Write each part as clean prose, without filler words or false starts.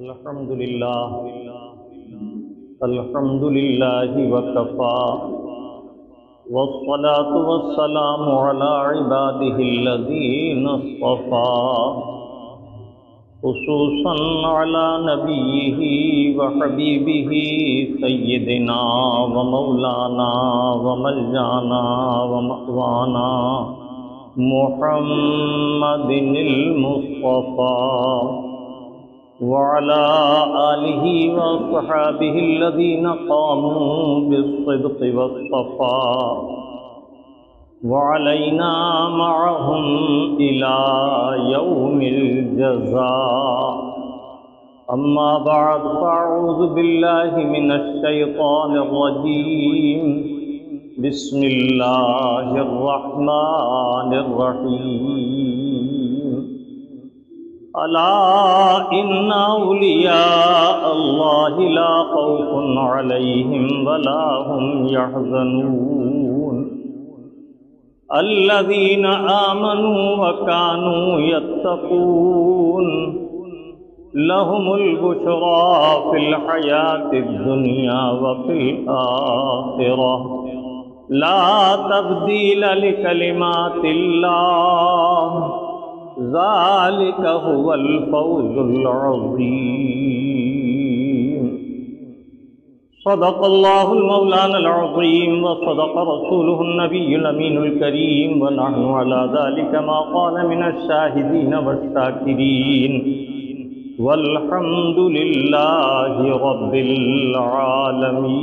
الحمد لله وكفى والصلاة والسلام على عباده الذين اصطفى خصوصا على نبيه وحبيبه سيدنا ومولانا وملجانا ومأوانا محمد المصطفى وعلى آله وصحابه الذين قاموا بالصدق والصفاء وعلينا معهم إلى يوم الجزاء. أما بعد فأعوذ بالله من الشيطان الرجيم. بسم الله الرحمن الرحيم. ألا إن أولياء الله لا خوف عليهم ولا هم يحزنون الذين آمنوا وكانوا يتقون لهم البشرى في الحياة الدنيا وفي الآخرة لا تبديل لكلمات الله ذلك هو الفوز العظيم. صدق الله المولانا العظيم وصدق رسوله النبي الأمين الكريم ونحن على ذلك ما قال من الشاهدين والشاكرين والحمد لله رب العالمين.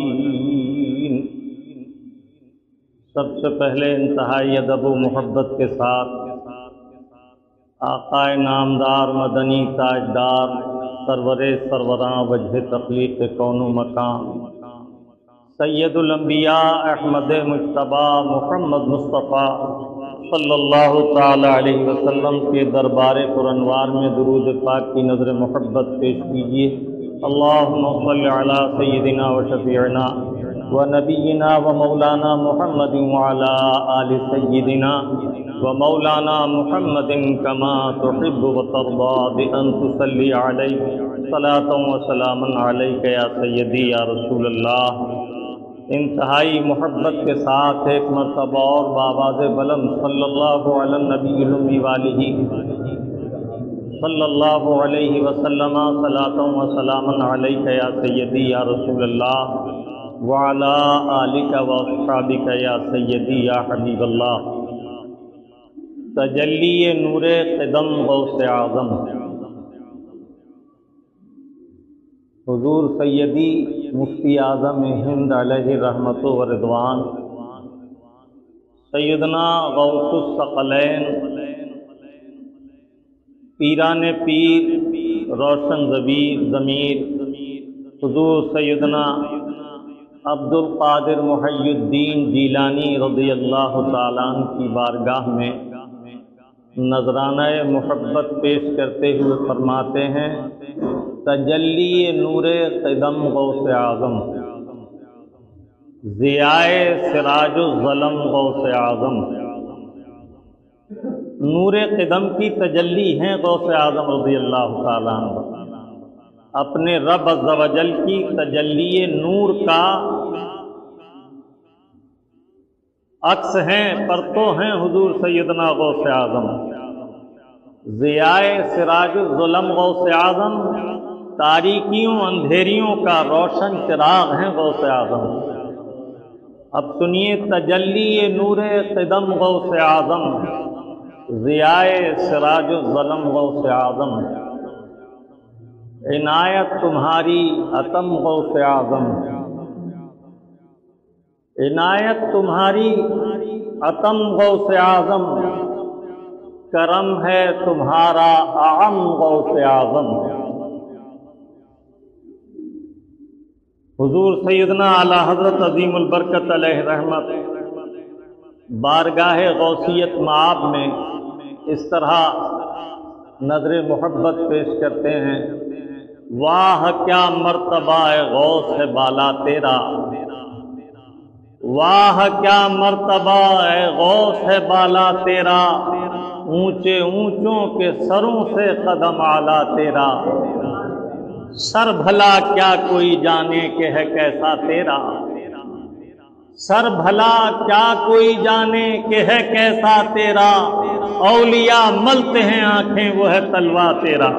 سب سے پہلے انتہائی ادب و محبت کے ساتھ آقائے نامدار مدنی تاجدار سرور سروراں وجہ تخلیق کون و مکان سید الانبیاء احمد مجتبی محمد مصطفیٰ صلی اللہ تعالی علیہ وسلم کے دربار پرانوار میں درود پاک کی نظر محبت پیش کیجیے. اللہم صل علی سیدنا و شفیعنا و نبینا و مولانا محمد وعلی آل سیدنا ومولانا محمد كما تحب وترضى بأن تصلي عليه صلاة وسلاما عليك يا سيدي يا رسول اللہ. انتہائی محبت کے ساتھ ایک مرتبہ اور بآواز بلند صلی اللہ علی النبی الامی والہ صلی اللہ علیہ وسلم صلاة وسلاما عليك يا سيدي يا رسول اللہ وعلى آلك واصحابك يا سيدي يا حبیب اللہ. تجلی نور قدم غوث اعظم حضور سیدی مفتی اعظم ہند علیہ رحمت و رضوان سیدنا غوث الثقلین پیران پیر روشن ضمیر حضور سیدنا عبد القادر محی الدین جیلانی رضی اللہ تعالیٰ عنہ کی بارگاہ میں نذرانہ محبت پیش کرتے ہوئے فرماتے ہیں تجلی نور قدم غوث اعظم ضیائے سراج الظلم غوث اعظم. نور قدم کی تجلی ہیں غوث اعظم رضی اللہ تعالیٰ عنہ. اپنے رب عز و جل کی تجلی نور کا عکس ہیں، پرتو ہیں حضور سیدنا غوث اعظم. ضیائے سراج الظلم غوث اعظم تاریکیوں اندھیریوں کا روشن چراغ ہیں غوث اعظم. اب سنیے تجلی نور قدم غوث اعظم ضیائے سراج الظلم غوث اعظم. عنایت تمہاری عتم غوث اعظم عنایت تمہاری عتم غوث اعظم کرم ہے تمہارا اعم غوث اعظم. حضور سیدنا اعلی حضرت عظیم البرکت علیہ رحمت بارگاہ غوثیت معاب میں اس طرح نظر محبت پیش کرتے ہیں. واہ کیا مرتبہ غوث ہے بالا تیرا واہ کیا مرتبہ ہے غوث ہے بالا تیرا اونچے اونچوں کے سروں سے قدم اعلیٰ تیرا سر بھلا کیا کوئی جانے کہ ہے کیسا تیرا، سر بھلا کیا کوئی جانے کہ ہے کیسا تیرا، اولیاء ملتے ہیں آنکھیں وہ ہے تلوا تیرا،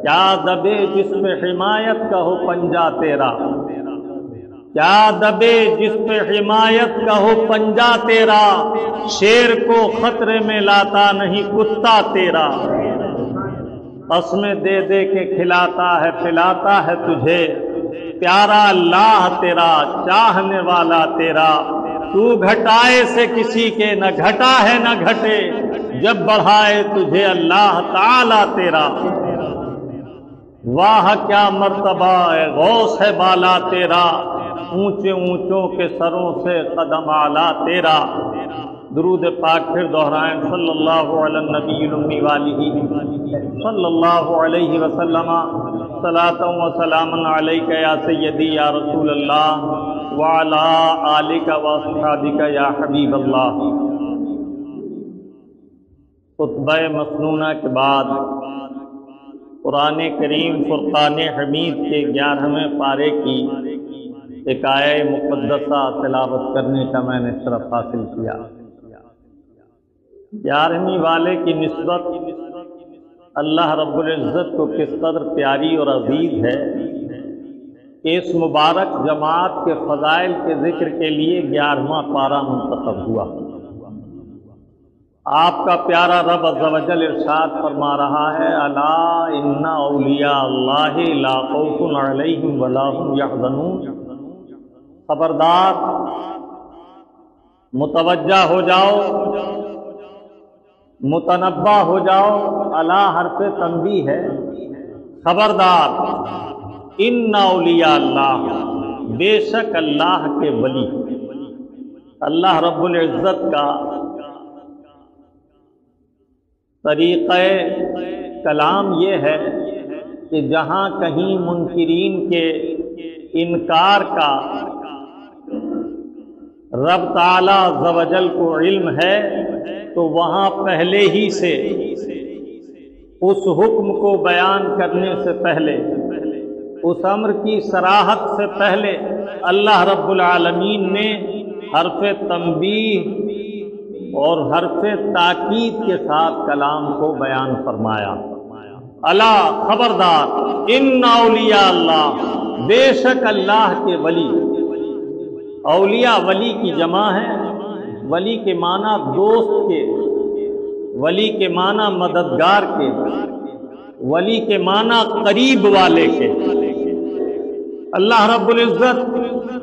کیا دبے جس پہ حمایت کا ہو پنجا تیرا، کیا دبے جس پہ حمایت کا ہو پنجا تیرا، شیر کو خطرے میں لاتا نہیں کتا تیرا، قسمیں دے دے کے کھلاتا ہے پلاتا ہے تجھے، پیارا اللہ تیرا چاہنے والا تیرا، تو گھٹائے سے کسی کے نہ گھٹا ہے نہ گھٹے، جب بڑھائے تجھے اللہ تعالی تیرا، واہ کیا مرتبہ ہے غوث ہے بالا تیرا، اونچے اونچوں کے سروں سے قدم اعلیٰ تیرا۔ درود پاک پھر دہرائیں، صلی اللہ علی النبی الامی والہ صلی اللہ علیہ وسلم، صلاۃ و سلام علیک یا سیدی یا رسول اللہ وعلی آلک و اصحابک یا حبیب اللہ۔ خطبہ مسنونہ کے بعد قرآن کریم فرقان حمید کے 11ویں پارے کی ایک آیہ مقدسہ تلاوت کرنے کا میں نے شرف حاصل کیا۔ 11ویں والے کی نسبت اللہ رب العزت کو کس قدر پیاری اور عزیز ہے کہ اس مبارک جماعت کے فضائل کے ذکر کے لیے 11واں پارہ منتخب ہوا۔ آپ کا پیارا رب عز و جل ارشاد فرما رہا ہے، الا ان اولیاء اللہ لا خوف علیہم ولا هم یحزنون، خبردار متوجہ ہو جاؤ، متنبہ ہو جاؤ، الا حرف تنبیہ ہے، خبردار، ان اولیاء اللہ، بے شک اللہ کے ولی، اللہ رب العزت کا طریقہ کلام یہ ہے کہ جہاں کہیں منکرین کے انکار کا رب تعالی عز و جل کو علم ہے تو وہاں پہلے ہی سے اس حکم کو بیان کرنے سے پہلے، اس امر کی صراحت سے پہلے اللہ رب العالمین نے حرف تنبیہ اور حرف تاکید کے ساتھ کلام کو بیان فرمایا۔ الا خبردار، ان اولیاء اللہ، بے شک اللہ کے ولی، اولیاء ولی کی جمع ہے، ولی کے معنی دوست کے، ولی کے معنی مددگار کے، ولی کے معنی قریب والے کے۔ اللہ رب العزت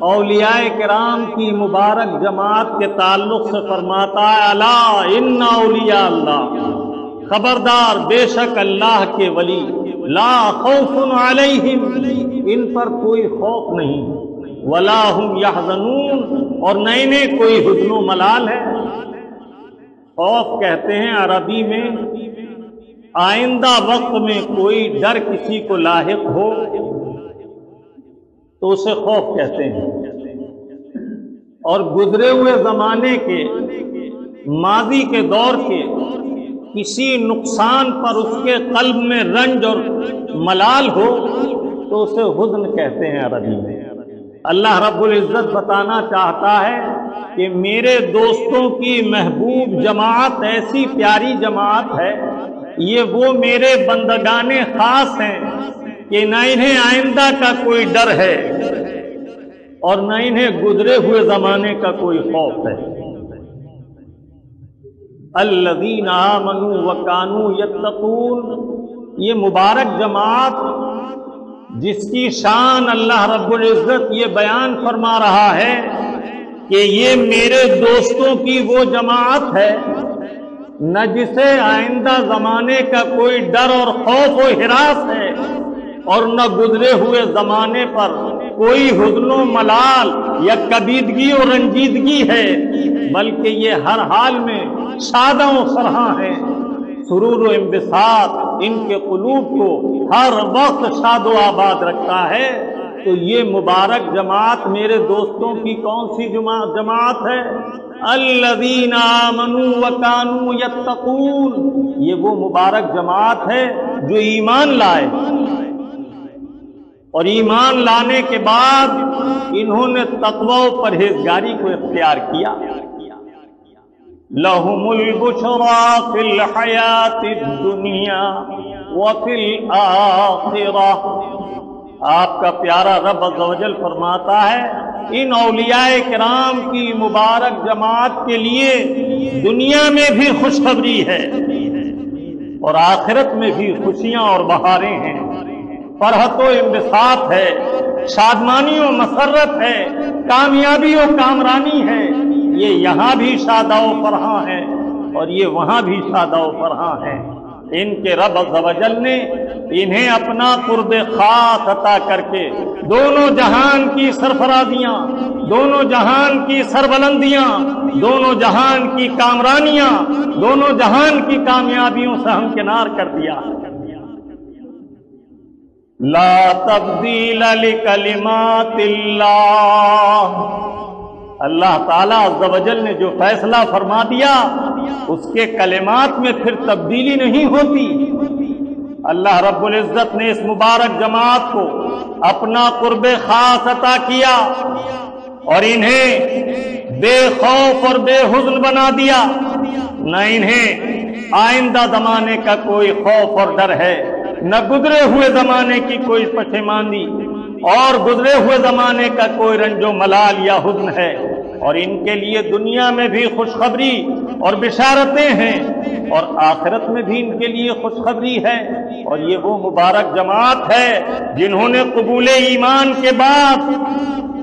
اولیاء کرام کی مبارک جماعت کے تعلق سے فرماتا ہے، الا ان اولیاء اللہ، خبردار بے شک اللہ کے ولی، لا خوف علیہم، ان پر کوئی خوف نہیں، ولا هم یحزنون، اور نہ انہیں کوئی حزن و ملال ہے۔ خوف کہتے ہیں عربی میں آئندہ وقت میں کوئی ڈر کسی کو لاحق ہو تو اسے خوف کہتے ہیں، اور گزرے ہوئے زمانے کے، ماضی کے دور کے کسی نقصان پر اس کے قلب میں رنج اور ملال ہو تو اسے حزن کہتے ہیں عربی میں۔ اللہ رب العزت بتانا چاہتا ہے کہ میرے دوستوں کی محبوب جماعت ایسی پیاری جماعت ہے، یہ وہ میرے بندگان خاص ہیں کہ نہ انہیں آئندہ کا کوئی ڈر ہے اور نہ انہیں گزرے ہوئے زمانے کا کوئی خوف ہے۔ الذین آمنوا وکانوا یتقون، یہ مبارک جماعت جس کی شان اللہ رب العزت یہ بیان فرما رہا ہے کہ یہ میرے دوستوں کی وہ جماعت ہے نہ جسے آئندہ زمانے کا کوئی ڈر اور خوف و ہراس ہے، اور نہ گزرے ہوئے زمانے پر کوئی حزن و ملال یا کبیدگی اور رنجیدگی ہے، بلکہ یہ ہر حال میں شاداں و فرحاں ہیں، سرور و انبساط ان کے قلوب کو ہر وقت شاد و آباد رکھتا ہے۔ تو یہ مبارک جماعت میرے دوستوں کی کون سی جماعت ہے؟ الذین آمنوا وکانوا یتقون، یہ وہ مبارک جماعت ہے جو ایمان لائے اور ایمان لانے کے بعد انہوں نے تقوی و پرہیزگاری کو اختیار کیا۔ لَهُمُ الْبُشْرَى فِي الْحَيَاةِ الدُّنْيَا وَفِي الْآخِرَةِ۔ آپ کا پیارا رب عز و جل فرماتا ہے ان اولیاء کرام کی مبارک جماعت کے لیے دنیا میں بھی خوشخبری ہے اور آخرت میں بھی خوشیاں اور بہاریں ہیں، فرحت و انبساط ہے، شادمانی و مسرت ہے، کامیابی و کامرانی ہے۔ یہ یہاں بھی شادہ و فرحاں ہے اور یہ وہاں بھی شادہ و فرحاں ہے۔ ان کے رب عز و جل نے انہیں اپنا قرب خاص عطا کر کے دونوں جہان کی سرفرازیاں، دونوں جہان کی سربلندیاں، دونوں جہان کی کامرانیاں، دونوں جہان کی کامیابیوں سے ہمکنار کر دیا۔ لا تبدیل لکلمات اللہ، اللہ تعالیٰ عز و جل نے جو فیصلہ فرما دیا اس کے کلمات میں پھر تبدیلی نہیں ہوتی۔ اللہ رب العزت نے اس مبارک جماعت کو اپنا قرب خاص عطا کیا اور انہیں بے خوف اور بے حزن بنا دیا، نہ انہیں آئندہ زمانے کا کوئی خوف اور ڈر ہے، نہ گزرے ہوئے زمانے کی کوئی پشیمانی اور گزرے ہوئے زمانے کا کوئی رنج و ملال یا حزن ہے، اور ان کے لیے دنیا میں بھی خوشخبری اور بشارتیں ہیں اور آخرت میں بھی ان کے لیے خوشخبری ہے۔ اور یہ وہ مبارک جماعت ہے جنہوں نے قبول ایمان کے بعد،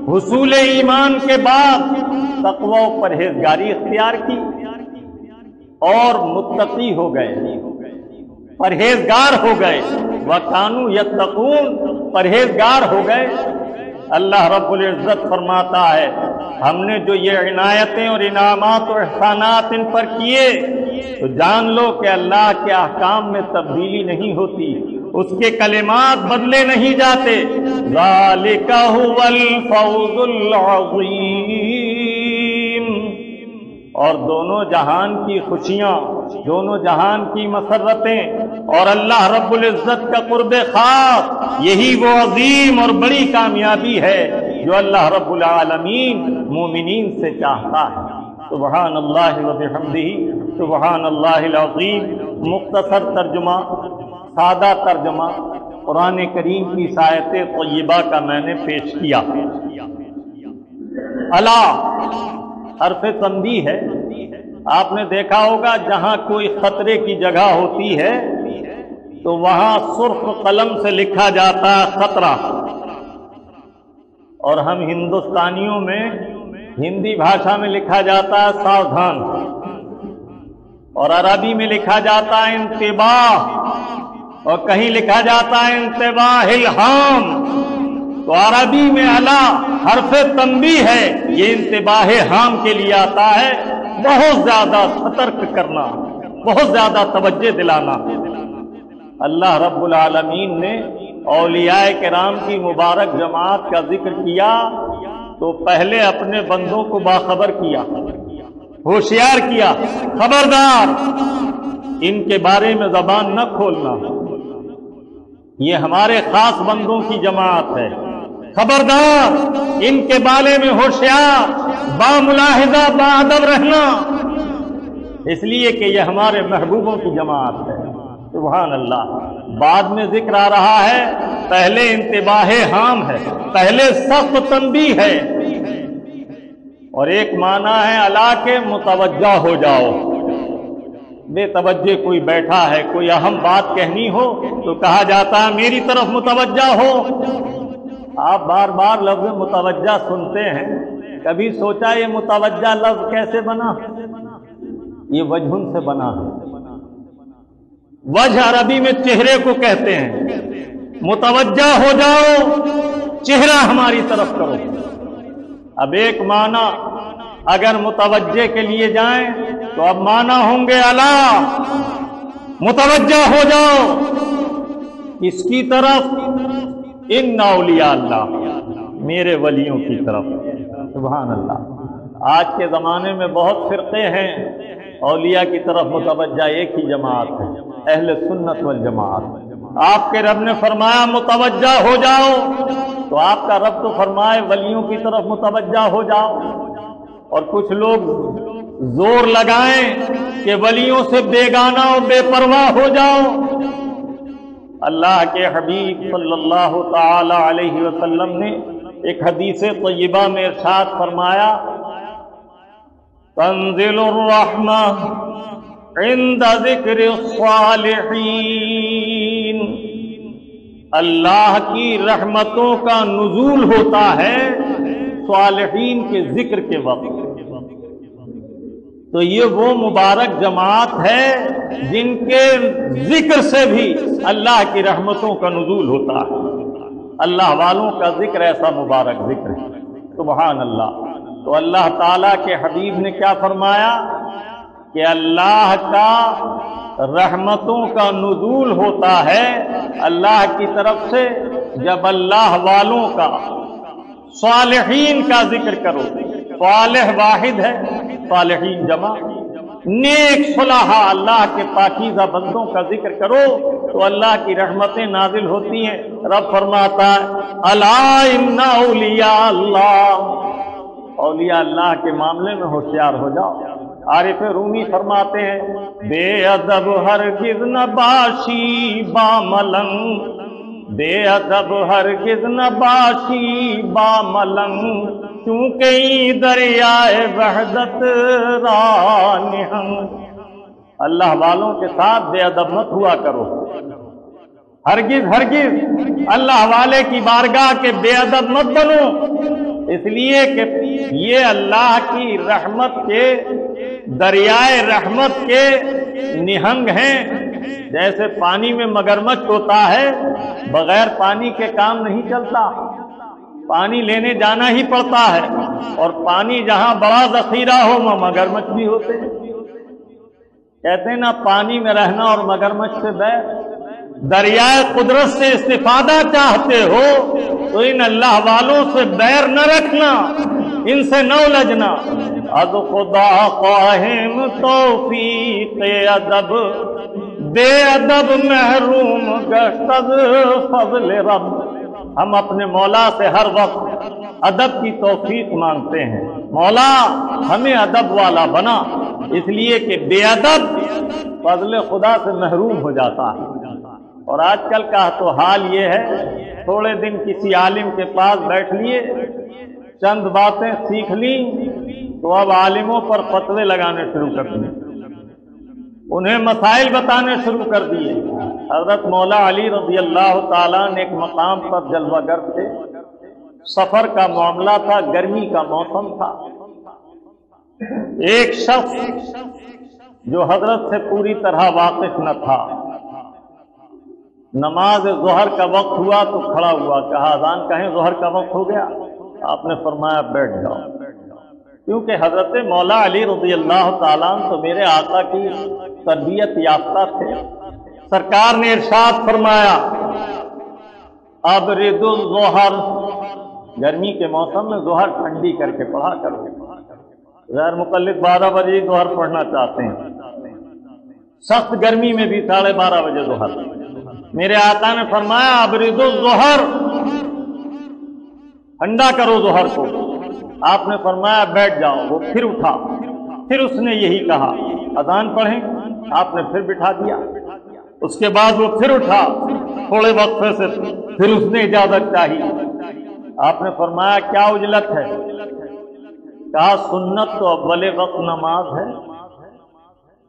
حصول ایمان کے بعد تقوی و پرہیزگاری اختیار کی اور متقی ہو گئے، پرہیزگار ہو گئے، وَكَانُوا يَتَّقُونَ، پرہیزگار ہو گئے۔ اللہ رب العزت فرماتا ہے ہم نے جو یہ عنایتیں اور انعامات و احسانات ان پر کیے تو جان لو کہ اللہ کے احکام میں تبدیلی نہیں ہوتی، اس کے کلمات بدلے نہیں جاتے۔ ذَلِكَ هُوَ الْفَوْزُ الْعَظِيمُ، اور دونوں جہان کی خوشیاں، دونوں جہان کی مسرتیں اور اللہ رب العزت کا قرب خاص، یہی وہ عظیم اور بڑی کامیابی ہے جو اللہ رب العالمین مومنین سے چاہتا ہے۔ سبحان اللہ و بحمدہ، سبحان اللہ العظیم۔ مختصر ترجمہ، سادہ ترجمہ قرآن کریم کی آیت طیبہ کا میں نے پیش کیا۔ الا حرف تنبیہ ہے۔ آپ نے دیکھا ہوگا جہاں کوئی خطرے کی جگہ ہوتی ہے تو وہاں سرخ قلم سے لکھا جاتا ہے خطرہ، اور ہم ہندوستانیوں میں ہندی بھاشا میں لکھا جاتا ہے ساودھان، اور عربی میں لکھا جاتا ہے انتباہ، اور کہیں لکھا جاتا ہے انتباہ الہام۔ تو عربی میں الا حرف تنبیہ ہے، یہ انتباہ ہام کے لیے آتا ہے، بہت زیادہ سترک کرنا، بہت زیادہ توجہ دلانا۔ اللہ رب العالمین نے اولیاء کرام کی مبارک جماعت کا ذکر کیا تو پہلے اپنے بندوں کو باخبر کیا، ہوشیار کیا، خبردار ان کے بارے میں زبان نہ کھولنا، یہ ہمارے خاص بندوں کی جماعت ہے، خبردار ان کے بارے میں ہوشیار، باملاحظہ، باادب رہنا، اس لیے کہ یہ ہمارے محبوبوں کی جماعت ہے۔ سبحان اللہ۔ بعد میں ذکر آ رہا ہے، پہلے انتباہ ہام ہے، پہلے سخت تنبیہ ہے، اور ایک معنی ہے الا کے متوجہ ہو جاؤ۔ بے توجہ کوئی بیٹھا ہے، کوئی اہم بات کہنی ہو تو کہا جاتا ہے میری طرف متوجہ ہو۔ آپ بار بار لفظ متوجہ سنتے ہیں، کبھی سوچا یہ متوجہ لفظ کیسے بنا؟ یہ وجہن سے بنا ہے۔ وجہ عربی میں چہرے کو کہتے ہیں، متوجہ ہو جاؤ، چہرہ ہماری طرف کرو۔ اب ایک معنی اگر متوجہ کے لیے جائیں تو اب معنی ہوں گے الا متوجہ ہو جاؤ، کس کی طرف؟ ان اولیاء اللہ، میرے ولیوں کی طرف۔ سبحان اللہ۔ آج کے زمانے میں بہت فرقے ہیں، اولیاء کی طرف متوجہ ایک ہی جماعت ہے، اہل سنت والجماعت۔ آپ کے رب نے فرمایا متوجہ ہو جاؤ، تو آپ کا رب تو فرمائے ولیوں کی طرف متوجہ ہو جاؤ، اور کچھ لوگ زور لگائیں کہ ولیوں سے بیگانہ اور بے پرواہ ہو جاؤ۔ اللہ کے حبیب صلی اللہ تعالی علیہ وسلم نے ایک حدیث طیبہ میں ارشاد فرمایا، تنزل الرحمہ عند ذکر الصالحین، اللہ کی رحمتوں کا نزول ہوتا ہے صالحین کے ذکر کے وقت۔ تو یہ وہ مبارک جماعت ہے جن کے ذکر سے بھی اللہ کی رحمتوں کا نزول ہوتا ہے۔ اللہ والوں کا ذکر ایسا مبارک ذکر ہے، سبحان اللہ۔ تو اللہ تعالیٰ کے حبیب نے کیا فرمایا کہ اللہ کا رحمتوں کا نزول ہوتا ہے اللہ کی طرف سے جب اللہ والوں کا، صالحین کا ذکر کرو۔ صالح واحد ہے، صالحین جمع، نیک صلحاء اللہ کے پاکیزہ بندوں کا ذکر کرو تو اللہ کی رحمتیں نازل ہوتی ہیں۔ رب فرماتا ہے الا ان اولیاء اللہ، اولیاء اللہ کے معاملے میں ہوشیار ہو جاؤ۔ عارف رومی فرماتے ہیں بے ادب ہرگز نہ باشی با ملنگ، بے ادب ہرگز نہ باشی با ملنگ، چونکہ دریائے وحدت رانہنگ۔ اللہ والوں کے ساتھ بے ادب مت ہوا کرو، ہرگز ہرگز اللہ والے کی بارگاہ کے بے ادب مت بنو، اس لیے کہ یہ اللہ کی رحمت کے، دریائے رحمت کے نہنگ ہیں۔ جیسے پانی میں مگرمچھ ہوتا ہے، بغیر پانی کے کام نہیں چلتا، پانی لینے جانا ہی پڑتا ہے، اور پانی جہاں بڑا ذخیرہ ہو وہاں مگرمچھ بھی ہوتے ہیں۔ کہتے ہیں نا پانی میں رہنا اور مگرمچھ سے بیر۔ دریائے قدرت سے استفادہ چاہتے ہو تو ان اللہ والوں سے بیر نہ رکھنا، ان سے نہ الجھنا۔ از خدا خواہم توفیق ادب، بے ادب محروم گشت از فضل رب۔ ہم اپنے مولا سے ہر وقت ادب کی توفیق مانگتے ہیں، مولا ہمیں ادب والا بنا، اس لیے کہ بے ادب فضل خدا سے محروم ہو جاتا ہے۔ اور آج کل کا تو حال یہ ہے، تھوڑے دن کسی عالم کے پاس بیٹھ لیے، چند باتیں سیکھ لیں تو اب عالموں پر فتوے لگانے شروع کر دیے، انہیں مسائل بتانے شروع کر دیے۔ حضرت مولا علی رضی اللہ تعالیٰ نے ایک مقام پر جلوہ گر تھے، سفر کا معاملہ تھا، گرمی کا موسم تھا۔ ایک شخص جو حضرت سے پوری طرح واقف نہ تھا، نماز ظہر کا وقت ہوا تو کھڑا ہوا، کہا اذان کہیں ظہر کا وقت ہو گیا؟ آپ نے فرمایا بیٹھ جاؤ، کیونکہ حضرت مولا علی رضی اللہ تعالیٰ تو میرے آقا کی تربیت یافتہ تھے۔ سرکار نے ارشاد فرمایا ابرد الظہر، گرمی کے موسم میں ظہر ٹھنڈی کر کے پڑھا کرو۔ غیر مقلد 12 بجے ظہر پڑھنا چاہتے ہیں، سخت گرمی میں بھی 12:30 بجے ظہر۔ میرے آقا نے فرمایا ابرد الظہر، ٹھنڈا کرو ظہر کو۔ آپ نے فرمایا بیٹھ جاؤ۔ وہ پھر اٹھا، پھر اس نے یہی کہا اذان پڑھیں؟ آپ نے پھر بٹھا دیا۔ اس کے بعد وہ پھر اٹھا، تھوڑے وقفے سے پھر اس نے اجازت چاہی۔ آپ نے فرمایا کیا عجلت ہے؟ کہا سنت تو اول وقت نماز ہے۔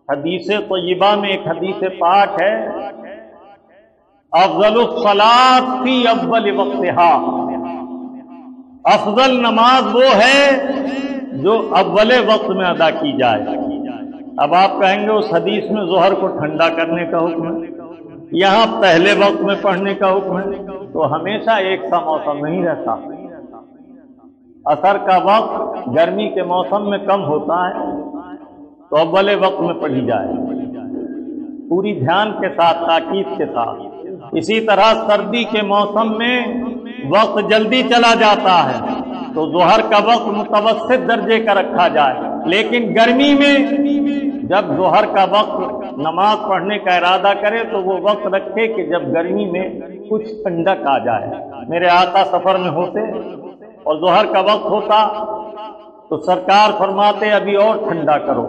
حدیث طیبہ میں ایک حدیث پاک ہے افضل الصلاۃ فی اول وقتہا، افضل نماز وہ ہے جو اول وقت میں ادا کی جائے۔ اب آپ کہیں گے اس حدیث میں ظہر کو ٹھنڈا کرنے کا حکم ہے، یہاں پہلے وقت میں پڑھنے کا حکم ہے، تو ہمیشہ ایک سا موسم نہیں رہتا۔ عصر کا وقت گرمی کے موسم میں کم ہوتا ہے تو اول وقت میں پڑھی جائے، پوری دھیان کے ساتھ، تاکید کے ساتھ۔ اسی طرح سردی کے موسم میں وقت جلدی چلا جاتا ہے تو ظہر کا وقت متوسط درجے کا رکھا جائے، لیکن گرمی میں جب ظہر کا وقت نماز پڑھنے کا ارادہ کرے تو وہ وقت رکھے کہ جب گرمی میں کچھ ٹھنڈک آ جائے۔ میرے آقا سفر میں ہوتے اور ظہر کا وقت ہوتا تو سرکار فرماتے ابھی اور ٹھنڈا کرو،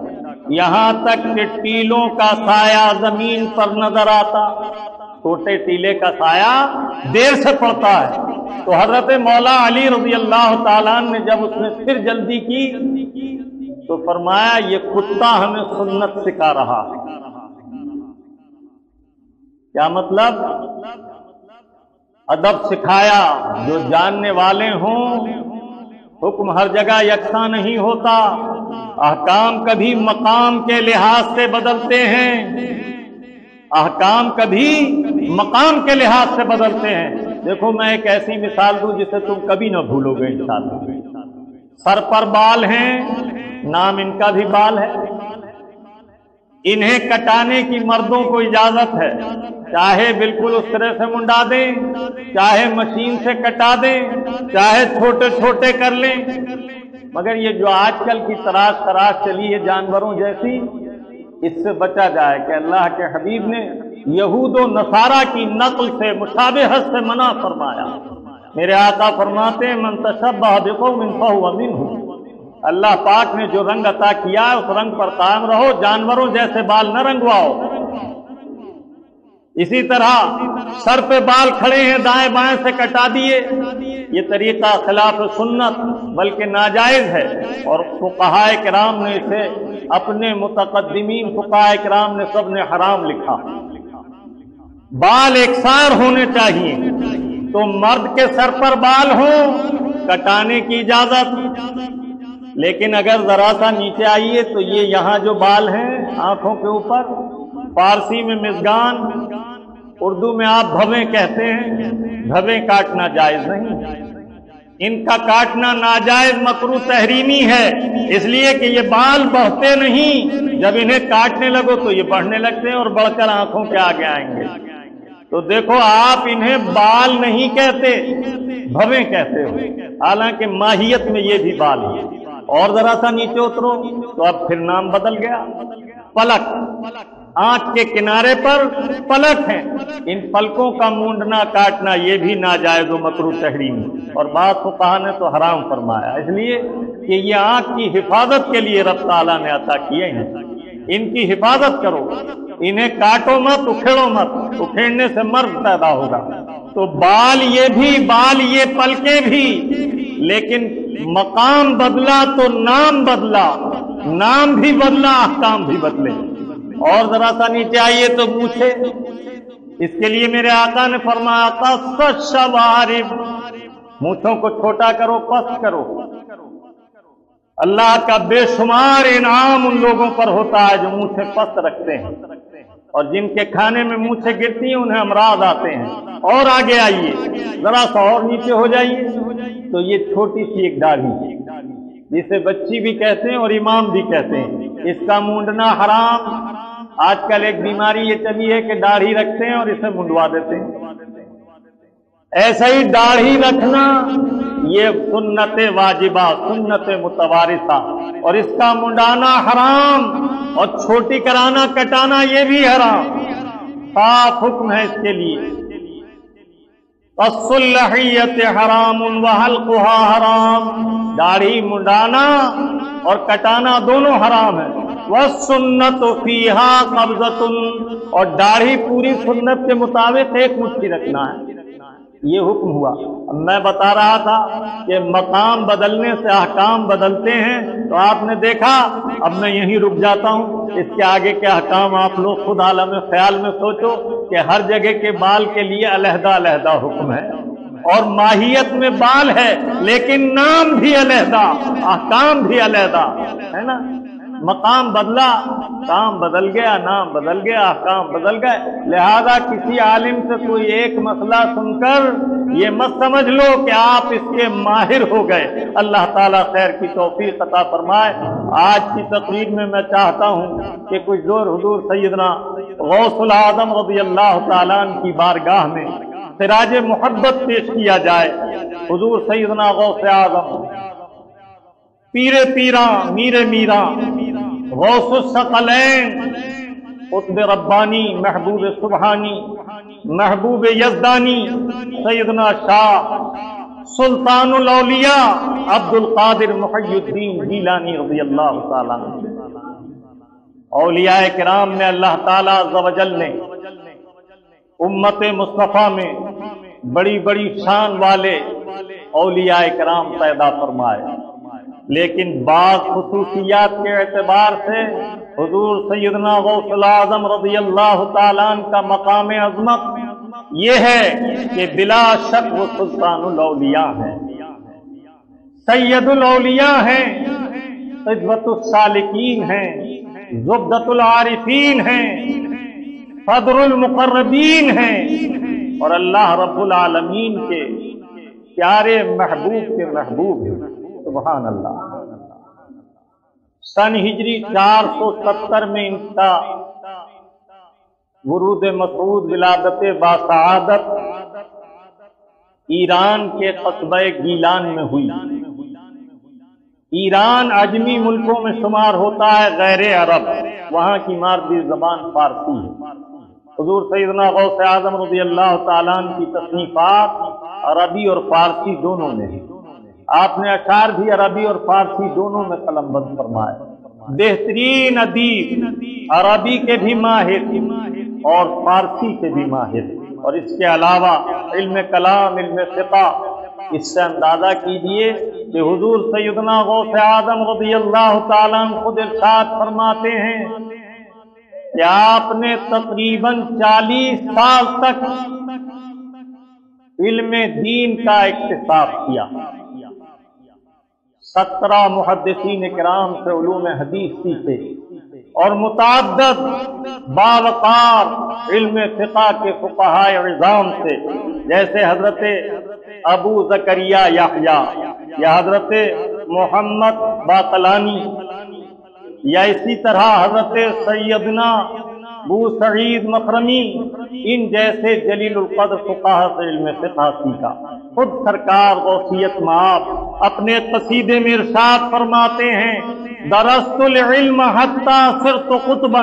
یہاں تک کہ ٹیلوں کا سایہ زمین پر نظر آتا۔ چھوٹے ٹیلے کا سایہ دیر سے پڑتا ہے۔ تو حضرت مولا علی رضی اللہ تعالیٰ عنہ نے جب اس نے پھر جلدی کی تو فرمایا یہ کتا ہمیں سنت سکھا رہا ہے۔ کیا مطلب؟ ادب سکھایا۔ جو جاننے والے ہوں، حکم ہر جگہ یکساں نہیں ہوتا، احکام کبھی مقام کے لحاظ سے بدلتے ہیں، احکام کبھی مقام کے لحاظ سے بدلتے ہیں۔ دیکھو میں ایک ایسی مثال دوں جسے تم کبھی نہ بھولو گے انشاءاللہ۔ سر پر بال ہیں، نام ان کا بھی بال ہے، انہیں کٹانے کی مردوں کو اجازت ہے، چاہے بالکل اس طرح سے منڈا دیں، چاہے مشین سے کٹا دیں، چاہے چھوٹے چھوٹے کر لیں، مگر یہ جو آج کل کی تراش چلی ہے جانوروں جیسی، اس سے بچا جائے کہ اللہ کے حبیب نے یہود و نصارہ کی نقل سے مشابہت سے منع فرمایا۔ میرے آقا فرماتے ہیں من تشبہ بقوم فہو منہم۔ اللہ پاک نے جو رنگ عطا کیا ہے اس رنگ پر قائم رہو، جانوروں جیسے بال نہ رنگواؤ۔ اسی طرح سر پہ بال کھڑے ہیں دائیں بائیں سے کٹا دیے، یہ طریقہ خلاف سنت بلکہ ناجائز ہے، اور فقہائے کرام نے اسے، اپنے متقدمین فقہائے کرام نے سب نے حرام لکھا۔ بال یکساں ہونے چاہیے، تو مرد کے سر پر بال ہوں کٹانے کی اجازت، لیکن اگر ذرا سا نیچے آئیے تو یہ یہاں جو بال ہیں آنکھوں کے اوپر، فارسی میں مزگان، اردو میں آپ بھویں کہتے ہیں، بھویں کاٹنا جائز نہیں، ان کا کاٹنا ناجائز مکروہ تحریمی ہے، اس لیے کہ یہ بال بڑھتے نہیں، جب انہیں کاٹنے لگو تو یہ بڑھنے لگتے ہیں اور بڑھ کر آنکھوں کے آگے آئیں گے۔ تو دیکھو آپ انہیں بال نہیں کہتے، بھویں کہتے ہو، حالانکہ ماہیت میں یہ بھی بال ہے۔ اور ذرا سا نیچے اترو تو اب پھر نام بدل گیا، پلک، آنکھ کے کنارے پر پلک ہیں، ان پلکوں کا مونڈنا کاٹنا یہ بھی ناجائز و مکروہ تحریم، اور بعض فقہا نے تو حرام فرمایا، اس لیے کہ یہ آنکھ کی حفاظت کے لیے رب تعالیٰ نے عطا کیے ہیں، ان کی حفاظت کرو، انہیں کاٹو مت، اکھیڑو مت، اکھیڑنے سے مرض پیدا ہوگا۔ تو بال یہ بھی، بال یہ پلکیں بھی، لیکن مقام بدلا تو نام بدلا، نام بھی بدلا احکام بھی بدلے۔ اور ذرا سا نیچے آئیے تو پوچھے، اس کے لیے میرے آقا نے فرمایا قص الشوارب، مونچھوں کو چھوٹا کرو، پست کرو۔ اللہ کا بے شمار انعام ان لوگوں پر ہوتا ہے جو مونچھیں پست رکھتے ہیں، اور جن کے کھانے میں مونچھیں گرتی ہیں انہیں امراض آتے ہیں۔ اور آگے آئیے، ذرا سا اور نیچے ہو جائیے تو یہ چھوٹی سی ایک داڑھی جسے بچی بھی کہتے ہیں اور امام بھی کہتے ہیں، اس کا مونڈنا حرام۔ آج کل ایک بیماری یہ چلی ہے کہ داڑھی رکھتے ہیں اور اسے منڈوا دیتے ہیں۔ ایسا ہی داڑھی رکھنا یہ سنت واجبہ، سنت متوارثہ، اور اس کا منڈانا حرام، اور چھوٹی کرانا، کٹانا یہ بھی حرام، صاف حکم ہے اس کے لیے۔ قص اللحیۃ حرام وحلقها حرام، داڑھی منڈانا اور کٹانا دونوں حرام ہے۔ والسنت فیہا قبضۃ، اور داڑھی پوری سنت کے مطابق ایک مٹھی رکھنا ہے، یہ حکم ہوا۔ اب میں بتا رہا تھا کہ مقام بدلنے سے احکام بدلتے ہیں، تو آپ نے دیکھا، اب میں یہیں رک جاتا ہوں، اس کے آگے کے احکام آپ لوگ خود عالم خیال میں سوچو کہ ہر جگہ کے بال کے لیے علیحدہ علیحدہ حکم ہے، اور ماہیت میں بال ہے لیکن نام بھی علیحدہ، احکام بھی علیحدہ ہے نا۔ مقام بدلا، کام بدل گیا، نام بدل گیا، احکام بدل گئے۔ لہذا کسی عالم سے کوئی ایک مسئلہ سن کر یہ مت سمجھ لو کہ آپ اس کے ماہر ہو گئے۔ اللہ تعالیٰ خیر کی توفیق عطا فرمائے۔ آج کی تقریر میں میں چاہتا ہوں کہ کچھ زور حضور سیدنا غوث العظم رضی اللہ تعالیٰ عنہ کی بارگاہ میں خراج محبت پیش کیا جائے۔ حضور سیدنا غوث اعظم، پیر پیراں، میر میراں، غوث الثقلین، قطب ربانی، محبوب سبحانی، محبوب یزدانی، سیدنا شاہ سلطان الاولیاء عبد القادر محی الدین جیلانی رضی اللہ تعالیٰ عنہ۔ اولیاء کرام میں اللہ تعالیٰ عز و جل نے امت مصطفیٰ میں بڑی بڑی شان والے اولیاء کرام پیدا فرمائے، لیکن بعض خصوصیات کے اعتبار سے حضور سیدنا غوث الاعظم رضی اللہ تعالیٰ عنہ کا مقام عظمت یہ ہے کہ بلا شک وہ سلطان الاولیاء ہیں، سید الاولیاء ہیں، قدوۃ السالکین ہیں، زبدۃ العارفین ہیں، صدر المقربین ہیں، اور اللہ رب العالمین کے پیارے محبوب کے محبوب ہیں۔ سبحان اللہ۔ سن ہجری 470 میں ان کا ورود مسعود ولادت باسعادت ایران کے قصبہ گیلان میں ہوئی۔ ایران عجمی ملکوں میں شمار ہوتا ہے غیر عرب، وہاں کی مادری زبان فارسی ہے۔ حضور سیدنا غوث اعظم رضی اللہ تعالیٰ عنہ کی تصنیفات عربی اور فارسی دونوں میں ہیں۔ آپ نے اشعار بھی عربی اور فارسی دونوں میں قلم بند فرمائے۔ بہترین ادیب، عربی کے بھی ماہر اور فارسی کے بھی ماہر، اور اس کے علاوہ علم کلام، علم فقہ۔ اس سے اندازہ کیجئے کہ حضور سیدنا غوث اعظم رضی اللہ تعالیٰ عنہ خود ارشاد فرماتے ہیں کہ آپ نے تقریباً 40 سال تک علم دین کا اکتساب کیا۔ 17 محدثین کرام سے علوم حدیث سیکھے اور متعدد باوقار علم فقہ کے فقہاء عظام سے، جیسے حضرت ابو زکریا یحییٰ یا حضرت محمد باقلانی، یا اسی طرح حضرت سیدنا ابو سعید مخرمی، ان جیسے جلیل القدر فقہاء سے علم فقہ سیکھا۔ خود سرکار غوثیت مآب اپنے قصیدے میں ارشاد فرماتے ہیں، درست العلم حتی صرت قطبا،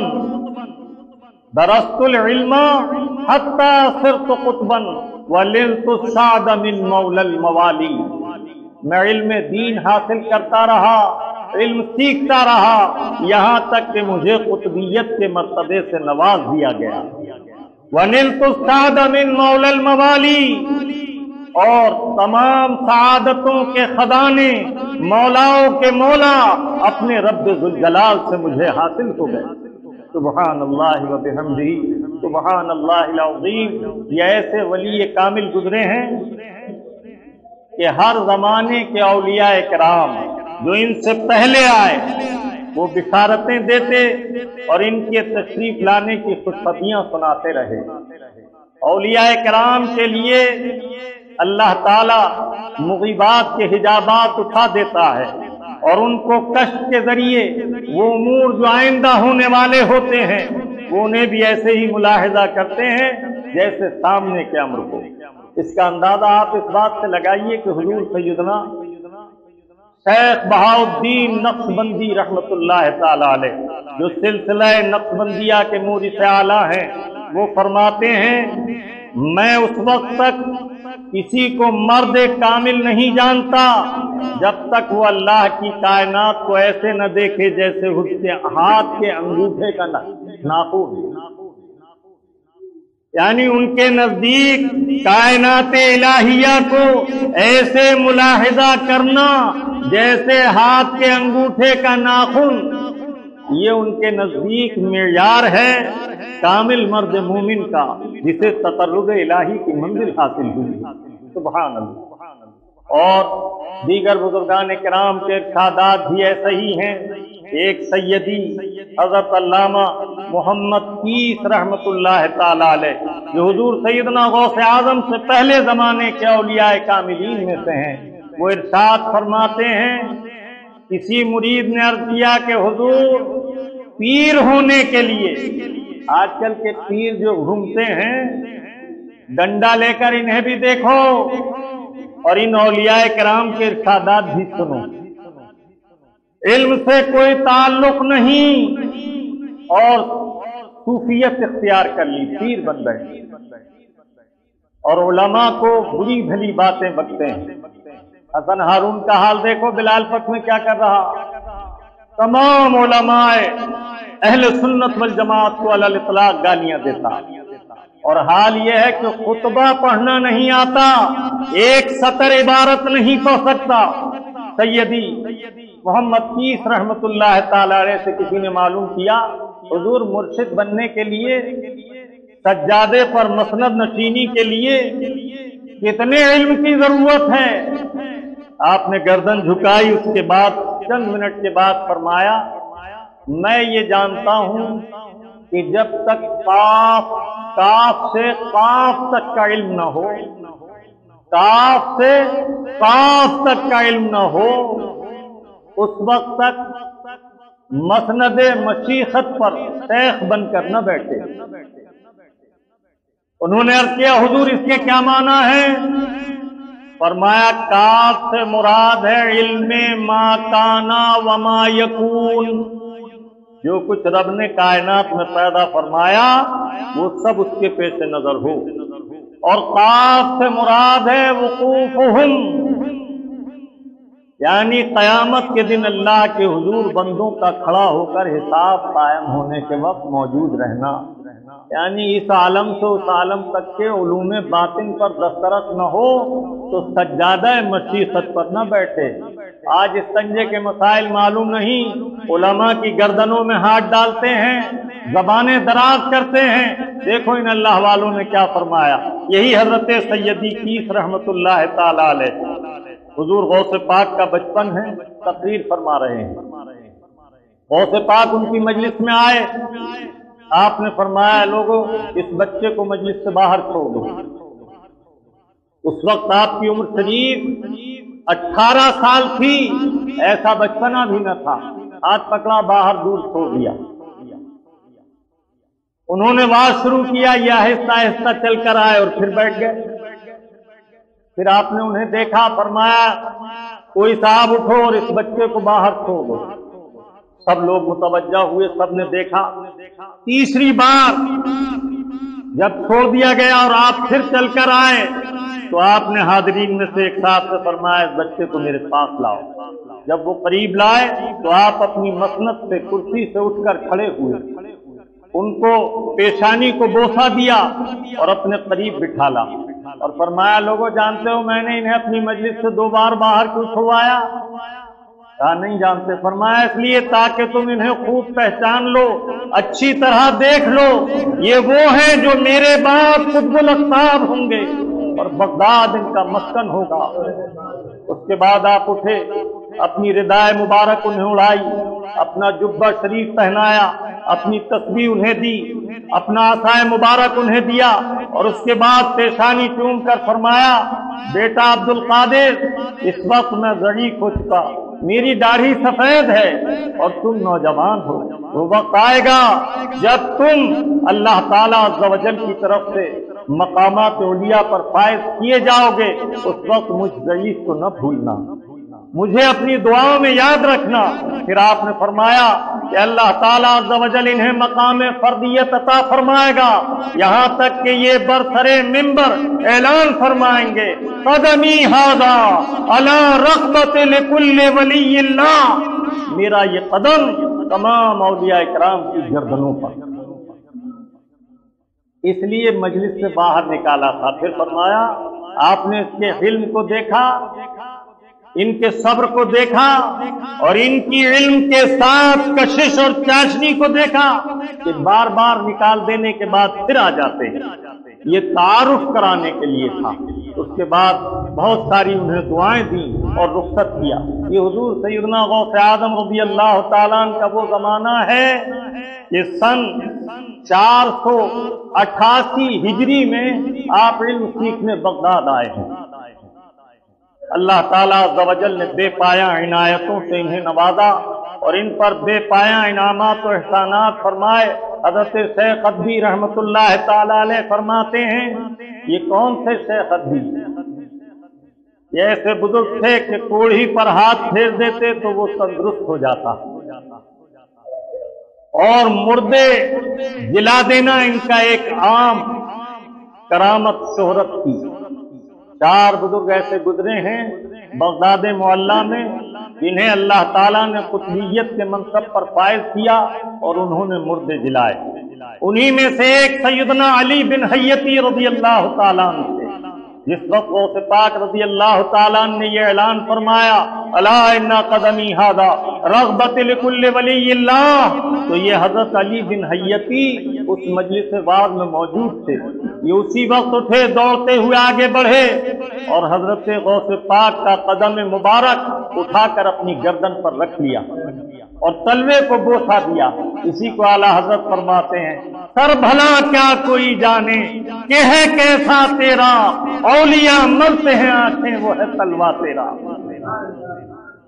درست العلم حتی صرت قطبا وللت السعد من مولا الموالی۔ میں علم دین حاصل کرتا رہا، علم سیکھتا رہا، یہاں تک کہ مجھے قطبیت کے مرتبے سے نواز دیا گیا۔ وَنِلْتُ السَّعْدَ مِنْ مَوْلَى الْمَوَالِي، اور تمام سعادتوں کے خزانے مولاؤں کے مولا اپنے رب ذوالجلال سے مجھے حاصل ہو گئے۔ سبحان اللہ و بحمدہ، سبحان اللہ العظیم۔ یہ ایسے ولی کامل گزرے ہیں کہ ہر زمانے کے اولیاء کرام جو ان سے پہلے آئے وہ بشارتیں دیتے اور ان کے تشریف لانے کی خوشخبریاں سناتے رہے۔ اولیاء کرام کے لیے اللہ تعالی مغیبات کے حجابات اٹھا دیتا ہے اور ان کو کشف کے ذریعے وہ امور جو آئندہ ہونے والے ہوتے ہیں وہ انہیں بھی ایسے ہی ملاحظہ کرتے ہیں جیسے سامنے کے امر کو۔ اس کا اندازہ آپ اس بات سے لگائیے کہ حضور سیدنا شیخ بہاؤالدین نقشبندی رحمت اللہ تعالی علیہ، جو سلسلہ نقشبندیہ کے مورث اعلیٰ ہیں، وہ فرماتے ہیں، میں اس وقت تک کسی کو مرد کامل نہیں جانتا جب تک وہ اللہ کی کائنات کو ایسے نہ دیکھے جیسے اس کے ہاتھ کے انگوٹھے کا ناخن۔ یعنی ان کے نزدیک کائنات الہیہ کو ایسے ملاحظہ کرنا جیسے ہاتھ کے انگوٹھے کا ناخن، یہ ان کے نزدیک معیار ہے کامل مرد مومن کا جسے تقرب الہی کی منزل حاصل ہوئی۔ سبحان اللہ۔ اور دیگر بزرگان کرام کے ارشادات بھی ایسے ہی ہیں۔ ایک سیدی حضرت علامہ محمد کیس رحمت اللہ تعالی علیہ، جو حضور سیدنا غوث اعظم سے پہلے زمانے کے اولیاء کاملین میں سے ہیں، وہ ارشاد فرماتے ہیں، کسی مرید نے عرض کیا کہ حضور پیر ہونے کے لیے، آج کل کے پیر جو گھومتے ہیں ڈنڈا لے کر، انہیں بھی دیکھو اور ان اولیاء کرام کے ارشادات بھی سنو۔ علم سے کوئی تعلق نہیں اور صوفیت اختیار کر لی، پیر بن گئے اور علماء کو بری بھلی باتیں بکتے ہیں۔ حسن ہارون کا حال دیکھو بلال پت میں کیا کر رہا۔ تمام علماء اہل سنت والجماعت کو علی الاطلاق گالیاں دیتا، اور حال یہ ہے کہ خطبہ پڑھنا نہیں آتا، ایک سطر عبارت نہیں پڑھ سکتا۔ سیدی محمد کیس رحمت اللہ تعالی علیہ سے کسی نے معلوم کیا، حضور مرشد بننے کے لیے، سجادے پر مسند نشینی کے لیے کتنے علم کی ضرورت ہے؟ آپ نے گردن جھکائی، اس کے بعد چند منٹ کے بعد فرمایا، میں یہ جانتا ہوں کہ جب تک کاف سے قاف تک کا علم نہ ہو، کاف سے قاف تک کا علم نہ ہو، اس وقت تک مسند مشیخت پر شیخ بن کر نہ بیٹھے۔ انہوں نے عرض کیا حضور اس کے کیا معنی ہے؟ فرمایا کاف سے مراد ہے علم ما کانا وما یکون، جو کچھ رب نے کائنات میں پیدا فرمایا وہ سب اس کے پیش نظر ہو، اور قاف سے مراد ہے وقوفہم، یعنی قیامت کے دن اللہ کے حضور بندوں کا کھڑا ہو کر حساب قائم ہونے کے وقت موجود رہنا، یعنی اس عالم سے اس عالم تک کے علوم باطن پر دسترس نہ ہو تو سجادہ مشیخت پر نہ بیٹھے۔ آج استنجے کے مسائل معلوم نہیں، علماء کی گردنوں میں ہاتھ ڈالتے ہیں، زبانیں دراز کرتے ہیں۔ دیکھو ان اللہ والوں نے کیا فرمایا۔ یہی حضرت سیدی کیس رحمت اللہ تعالی علیہ، حضور غوث پاک کا بچپن ہے، تقریر فرما رہے ہیں، غوث پاک ان کی مجلس میں آئے، آپ نے فرمایا لوگوں اس بچے کو مجلس سے باہر چھوڑ دو۔ اس وقت آپ کی عمر شریف 18 سال تھی، ایسا بچپنا بھی نہ تھا، ہاتھ پکڑا باہر دور چھوڑ دیا۔ انہوں نے بات شروع کیا، یہ آہستہ آہستہ چل کر آئے اور پھر بیٹھ گئے۔ پھر آپ نے انہیں دیکھا، فرمایا کوئی صاحب اٹھو اور اس بچے کو باہر چھوڑ دو۔ سب لوگ متوجہ ہوئے، سب نے دیکھا۔ تیسری بار جب چھوڑ دیا گیا اور آپ پھر چل کر آئے تو آپ نے حاضرین میں سے ایک صاحب سے فرمایا اس بچے کو میرے پاس لاؤ۔ جب وہ قریب لائے تو آپ اپنی مسند سے کرسی سے اٹھ کر کھڑے ہوئے، ان کو پیشانی کو بوسہ دیا اور اپنے قریب بٹھالا اور فرمایا لوگوں جانتے ہو میں نے انہیں اپنی مجلس سے 2 بار باہر کیوں چھوڑوایا؟ کہا نہیں جانتے۔ فرمایا اس لیے تاکہ تم انہیں خوب پہچان لو، اچھی طرح دیکھ لو، یہ وہ ہیں جو میرے بعد قطب الاقطاب ہوں گے اور بغداد ان کا مسکن ہوگا۔ اس کے بعد آپ اٹھے، اپنی ردائے مبارک انہیں اڑائی، اپنا جبہ شریف پہنایا، اپنی تسبیح انہیں دی، اپنا عصائے مبارک انہیں دیا، اور اس کے بعد پیشانی چوم کر فرمایا بیٹا عبد القادر اس وقت میں ضعیف ہو چکا، میری داڑھی سفید ہے اور تم نوجوان ہو، وہ وقت آئے گا جب تم اللہ تعالیٰ عز و جل کی طرف سے مقامات اولیاء پر فائز کیے جاؤ گے، اس وقت مجھ ضعیف کو نہ بھولنا، مجھے اپنی دعاؤں میں یاد رکھنا۔ پھر آپ نے فرمایا کہ اللہ تعالیٰ عز و جل انہیں مقام فردیت عطا فرمائے گا، یہاں تک کہ یہ برسر منبر اعلان فرمائیں گے قدمی ھذا علی رغبت لکل ولی اللہ، میرا یہ قدم تمام اولیاء کرام کی گردنوں پر۔ اس لیے مجلس سے باہر نکالا تھا۔ پھر فرمایا آپ نے اس کے علم کو دیکھا، ان کے صبر کو دیکھا، اور ان کی علم کے ساتھ کشش اور چاشنی کو دیکھا کہ بار بار نکال دینے کے بعد پھر آ جاتے ہیں۔ یہ تعارف کرانے کے لیے تھا۔ اس کے بعد بہت ساری انہیں دعائیں دیں اور رخصت کیا۔ یہ حضور سیدنا غوث اعظم رضی اللہ تعالیٰ عنہ کا وہ زمانہ ہے کہ سن 488 ہجری میں آپ علم سیکھنے بغداد آئے ہیں۔ اللہ تعالیٰ عز و جل نے بے پایہ عنایتوں سے انہیں نوازا اور ان پر بے پایہ انعامات و احسانات فرمائے۔ حضرت شیخ ادبی رحمت اللہ تعالی علیہ فرماتے ہیں، یہ کون تھے شیخ ادبی؟ یہ ایسے بزرگ تھے کہ کوڑھی پر ہاتھ پھیر دیتے تو وہ تندرست ہو جاتا، اور مردے جلا دینا ان کا ایک عام کرامت شہرت تھی۔ 4 بزرگ ایسے گزرے ہیں بغداد معلیٰ میں جنہیں اللہ تعالیٰ نے قطبیت کے منصب پر فائز کیا اور انہوں نے مردے جلائے۔ انہی میں سے ایک سیدنا علی بن حیتی رضی اللہ تعالیٰ عنہ تھے۔ جس وقت غوث پاک رضی اللہ تعالیٰ عنہ نے یہ اعلان فرمایا الا ان قدمی ھذا رغبت لکل ولی اللہ، تو یہ حضرت علی بن حیتی اس مجلس واعظ میں موجود تھے۔ یہ اسی وقت اٹھے، دوڑتے ہوئے آگے بڑھے اور حضرت غوث پاک کا قدم مبارک اٹھا کر اپنی گردن پر رکھ لیا اور تلوے کو بوسہ دیا۔ اسی کو اعلیٰ حضرت فرماتے ہیں سر بھلا کیا کوئی جانے کہ ہے کیسا تیرا، اولیاء مرتے ہیں آنکھیں وہ ہے تلوا تیرا۔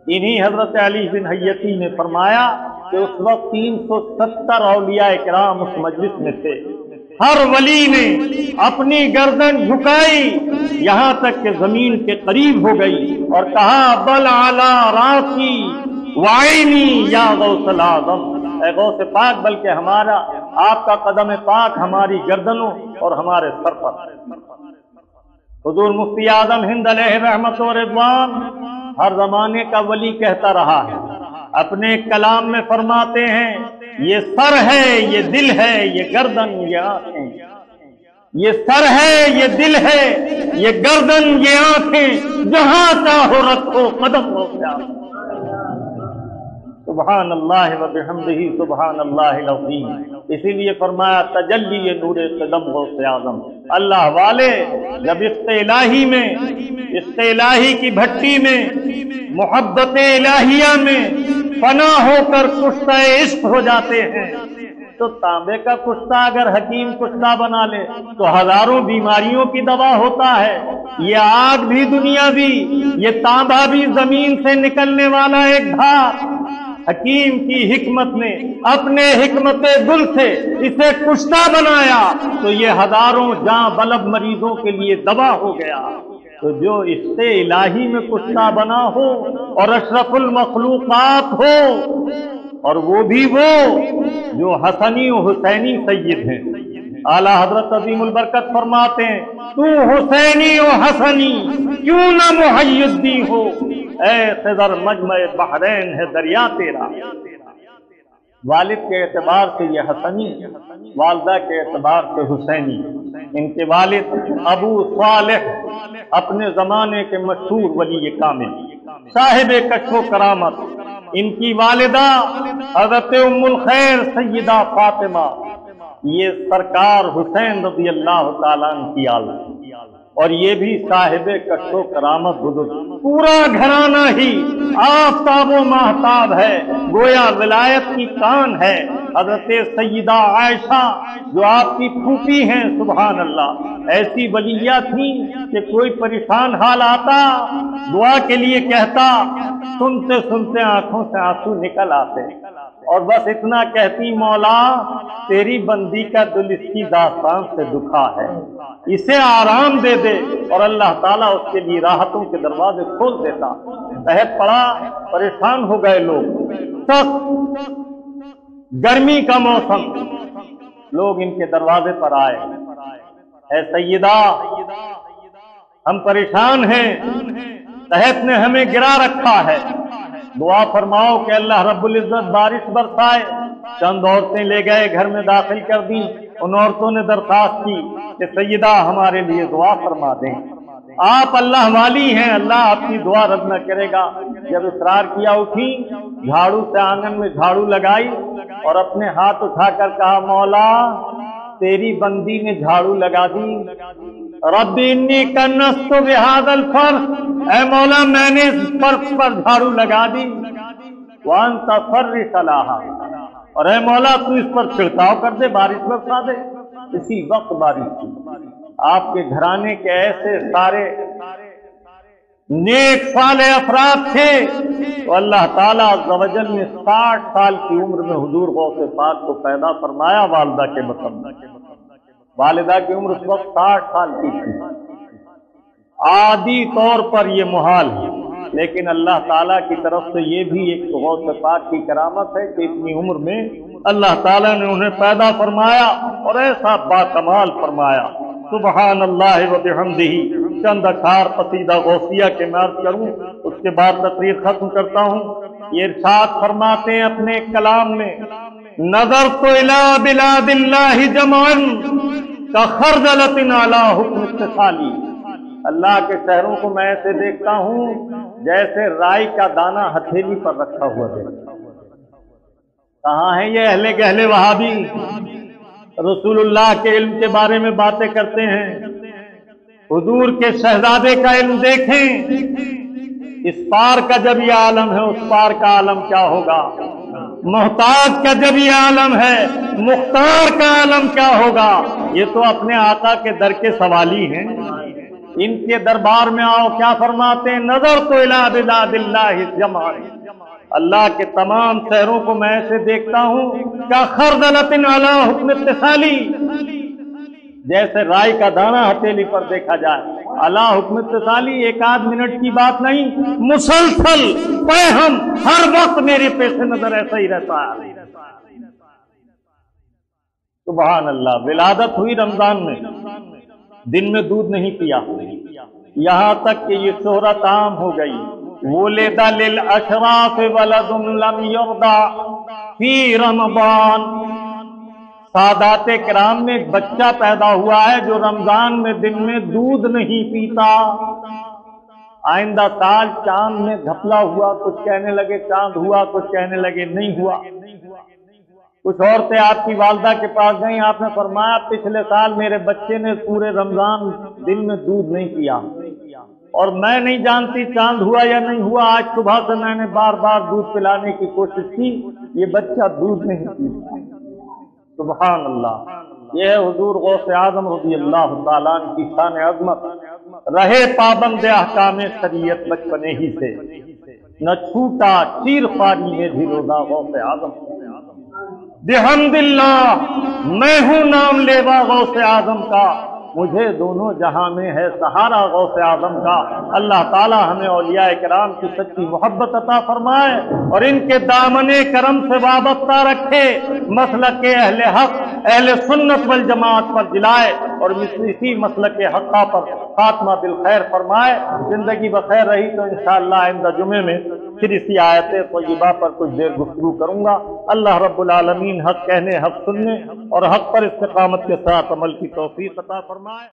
انہی حضرت علی بن حیتی نے فرمایا کہ اس وقت 370 اولیاء کرام اس مجلس میں تھے۔ ہر ولی نے اپنی گردن جھکائی یہاں تک کہ زمین کے قریب ہو گئی اور کہا بل علی راسی وعینی یا غوث الاعظم، اے غوث پاک بلکہ ہمارا آپ کا قدم پاک ہماری گردنوں اور ہمارے سر پر۔ حضور مفتی اعظم ہند علیہ رحمت و رضوان ہر زمانے کا ولی کہتا رہا ہے، اپنے کلام میں فرماتے ہیں یہ سر ہے یہ دل ہے یہ گردن یہ آنکھیں، یہ سر ہے یہ دل ہے یہ گردن یہ آنکھیں، جہاں چاہو رکھو قدم ہو گیا۔ سبحان اللہ و بحمدہ سبحان اللہ العظیم۔ اسی لیے فرمایا تجلی نور قدم غوث اعظم۔ اللہ والے جب عشق الہی میں، عشق الہی کی بھٹی میں، محبت الہیہ میں فنا ہو کر کشتہ عشق ہو جاتے ہیں تو تانبے کا کشتہ اگر حکیم کشتہ بنا لے تو ہزاروں بیماریوں کی دوا ہوتا ہے۔ یہ آگ بھی دنیا بھی، یہ تانبا بھی زمین سے نکلنے والا ایک دھات، حکیم کی حکمت نے اپنے حکمت گل سے اسے کشتہ بنایا تو یہ ہزاروں جاں بلب مریضوں کے لیے دوا ہو گیا۔ تو جو عشق الہی میں کشتہ بنا ہو اور اشرف المخلوقات ہو، اور وہ بھی وہ جو حسنی و حسینی سید ہیں، اعلیٰ حضرت عظیم البرکت فرماتے ہیں تو حسینی و حسنی کیوں نہ محی الدین ہو، اے خضر مجمع بحرین ہے دریا تیرا۔ والد کے اعتبار سے یہ حسنی، والدہ کے اعتبار سے حسینی۔ ان کے والد ابو صالح اپنے زمانے کے مشہور ولی کامل صاحب کشف و کرامت، ان کی والدہ حضرت ام الخیر سیدہ فاطمہ، یہ سرکار حسین رضی اللہ تعالیٰ عنہ کی آل، اور یہ بھی صاحب کشف و کرامت بزرگ۔ پورا گھرانہ ہی آفتاب و ماہتاب ہے، گویا ولایت کی کان ہے۔ حضرت سیدہ عائشہ جو آپ کی پھوپھی ہیں، سبحان اللہ، ایسی ولیہ تھیں کہ کوئی پریشان حال آتا دعا کے لیے کہتا، سنتے سنتے آنکھوں سے آنسو نکل آتے اور بس اتنا کہتی مولا تیری بندی کا دل اس کی داستان سے دکھا ہے، اسے آرام دے دے، اور اللہ تعالیٰ اس کے لیے راحتوں کے دروازے کھول دیتا۔ قحط پڑا، پریشان ہو گئے لوگ، سخت گرمی کا موسم، لوگ ان کے دروازے پر آئے، اے سیدہ ہم پریشان ہیں، قحط نے ہمیں گرا رکھا ہے، دعا فرماؤ کہ اللہ رب العزت بارش برسائے۔ چند عورتیں لے گئے، گھر میں داخل کر دی۔ ان عورتوں نے درخواست کی کہ سیدہ ہمارے لیے دعا فرما دیں، آپ اللہ والی ہیں، اللہ آپ کی دعا رد نہ کرے گا۔ جب اصرار کیا اٹھی، جھاڑو سے آنگن میں جھاڑو لگائی اور اپنے ہاتھ اٹھا کر کہا مولا تیری بندی نے جھاڑو لگا دی، رب انی کنست بہذا الفرش، اے مولا میں نے اس فرش پر جھاڑو لگا دی، وانت فرش لہا، اور اے مولا تو اس پر چھڑکاؤ کر دے، بارش برسا دے۔ اسی وقت بارش ہوئی۔ آپ کے گھرانے کے ایسے سارے نیک صالح افراد تھے تو اللہ تعالیٰ عز و جل نے 60 سال کی عمر میں حضور غوث پاک کو پیدا فرمایا والدہ کے مطابق۔ والدہ کی عمر اس وقت 60 سال کی تھی۔ عادی طور پر یہ محال ہے، لیکن اللہ تعالیٰ کی طرف سے یہ بھی ایک غوث پاک کی کرامت ہے کہ اتنی عمر میں اللہ تعالیٰ نے انہیں پیدا فرمایا اور ایسا باکمال فرمایا۔ سبحان اللہ و بحمدہ۔ چند اشعار قصیدہ غوثیہ کے میں عرض کروں، اس کے بعد تقریر ختم کرتا ہوں۔ یہ ارشاد فرماتے ہیں اپنے کلام میں، نظرت الی بلاد اللہ جمعا کخردلۃ علی حکم اتصالی۔ اللہ کے شہروں کو میں ایسے دیکھتا ہوں جیسے رائی کا دانہ ہتھیلی پر رکھا ہوا دیکھتا ہوں۔ کہاں ہیں یہ اہل گہلے وہابی؟ رسول اللہ کے علم کے بارے میں باتیں کرتے ہیں، حضور کے شہزادے کا علم دیکھیں، اس پار کا جب یہ عالم ہے اس پار کا عالم کیا ہوگا؟ محتاج کا جب یہ عالم ہے مختار کا عالم کیا ہوگا؟ یہ تو اپنے آقا کے در کے سوالی ہیں، ان کے دربار میں آؤ، کیا فرماتے ہیں؟ نظر تو الی بلاد اللہ جمعا، اللہ کے تمام شہروں کو میں ایسے دیکھتا ہوں کیا خردلۃ علی حکم اتصالی، جیسے رائی کا دانہ ہتھیلی پر دیکھا جائے۔ علی حکم اتصالی ایک آدھ منٹ کی بات نہیں، مسلسل پیغام ہر وقت میرے پیش نظر ایسا ہی رہتا ہے۔ سبحان اللہ۔ ولادت ہوئی رمضان میں، دن میں دودھ نہیں پیا، یہاں تک کہ یہ شہرت عام ہو گئی، ولد للاشراف ولد لم یرضع فی رمضان۔ سادات کرام میں ایک بچہ پیدا ہوا ہے جو رمضان میں دن میں دودھ نہیں پیتا۔ آئندہ سال چاند میں گھپلا ہوا، کچھ کہنے لگے چاند ہوا، کچھ کہنے لگے نہیں ہوا۔ کچھ عورتیں آپ کی والدہ کے پاس گئیں، آپ نے فرمایا پچھلے سال میرے بچے نے پورے رمضان دن میں دودھ نہیں پیا اور میں نہیں جانتی چاند ہوا یا نہیں ہوا، آج صبح سے میں نے بار بار دودھ پلانے کی کوشش کی، یہ بچہ دودھ نہیں پیتا۔ سبحان اللہ۔ یہ ہے حضور غوث اعظم رضی اللہ تعالیٰ عنہ کی شان عظمت۔ رہے پابند احکام شریعت بچپنے ہی سے، نہ چھوٹا چیر خواری میں بھی روزہ غوث اعظم۔ بحمد اللہ، میں ہوں نام لیوا غوث اعظم کا، مجھے دونوں جہاں میں ہے سہارا غوث اعظم کا۔ اللہ تعالی ہمیں اولیاء کرام کی سچی محبت عطا فرمائے اور ان کے دامن کرم سے وابستہ رکھے، مسلک اہل حق اہل سنت والجماعت پر جلائے اور اسی مسلک حقہ پر خاتمہ بالخیر فرمائے۔ زندگی بخیر رہی تو انشاءاللہ آئندہ جمعے میں پھر اسی آیت طیبہ پر کچھ دیر گفتگو کروں گا۔ اللہ رب العالمین حق کہنے، حق سننے اور حق پر استقامت کے ساتھ عمل کی توفیق عطا فرمائے۔